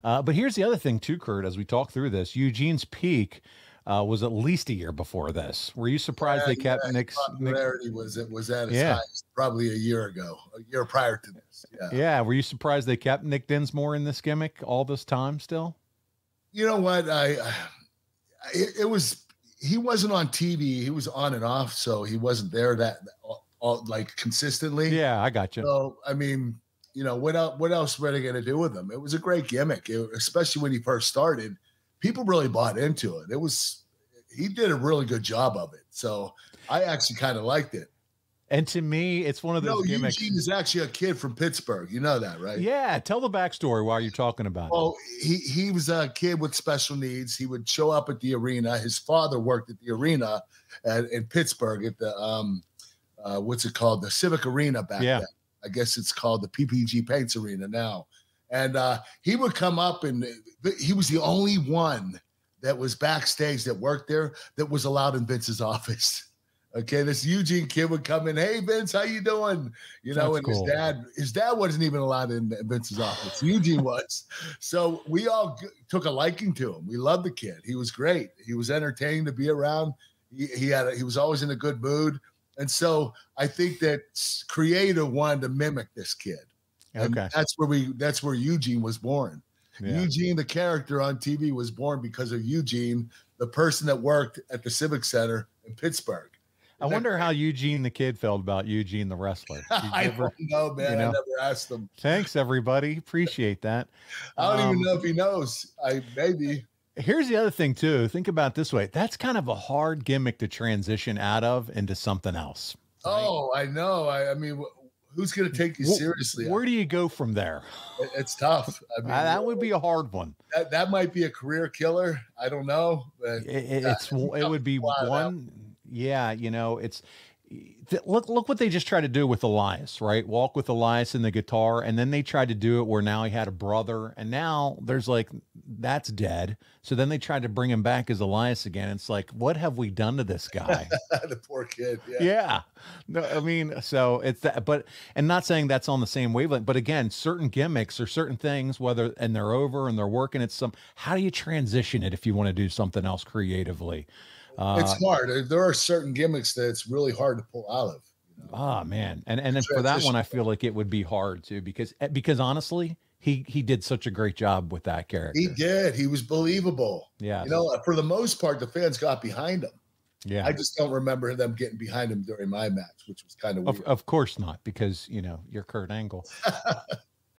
But here's the other thing too, Kurt, as we talk through this, Eugene's peak was at least a year before this. Were you surprised Yeah, they kept yeah, his Nick? popularity was at its Yeah. highest probably a year ago, a year prior to this. Yeah. Yeah. Were you surprised they kept Nick Dinsmore in this gimmick all this time still? You know what? It was he wasn't on TV. He was on and off, so he wasn't there that all like consistently. Yeah, I got you. So I mean, what else were they going to do with him? It was a great gimmick, especially when he first started. People really bought into it. He did a really good job of it. So I actually kind of liked it. And to me, it's one of those gimmicks. Eugene is actually a kid from Pittsburgh. You know that, right? Yeah. Tell the backstory while you're talking about it. He was a kid with special needs. He would show up at the arena. His father worked at the arena in Pittsburgh at the what's it called? The Civic Arena back then. I guess it's called the PPG Paints Arena now. And he would come up, and he was the only one that was backstage that worked there that was allowed in Vince's office. Okay, this Eugene kid would come in. Hey, Vince, how you doing? And cool. his dad wasn't even allowed in Vince's office. Eugene was. So we all took a liking to him. We loved the kid. He was great. He was entertaining to be around. He was always in a good mood. And so I think that creator wanted to mimic this kid. And okay, that's where Eugene was born. Yeah. Eugene, the character on TV, was born because of Eugene, the person that worked at the Civic Center in Pittsburgh. I wonder how Eugene the kid felt about Eugene the wrestler. I don't know, man. I never asked him. Thanks, everybody. Appreciate that. I don't even know if he knows. Maybe. Here's the other thing, too. Think about it this way. That's kind of a hard gimmick to transition out of into something else. Right? Oh, I know. I mean, who's going to take you seriously? Where do you go from there? It's tough. I mean, that would be a hard one. That might be a career killer. I don't know. But it would be one. Yeah, look what they just tried to do with Elias, right? Walk with Elias in the guitar, and then they tried to do it where now he had a brother, and now there's that's dead. So then they tried to bring him back as Elias again. It's like, what have we done to this guy? The poor kid. Yeah. No, I mean, so it's that, and not saying that's on the same wavelength, but again, certain gimmicks or certain things, and they're over and they're working at how do you transition it if you want to do something else creatively? It's hard. There are certain gimmicks that it's really hard to pull out of. Oh man. And then for that one, I feel like it would be hard too, because honestly, he did such a great job with that character. He did. He was believable. Yeah. For the most part, the fans got behind him. Yeah. I just don't remember them getting behind him during my match, which was kind of weird. Of course not, because you're Kurt Angle.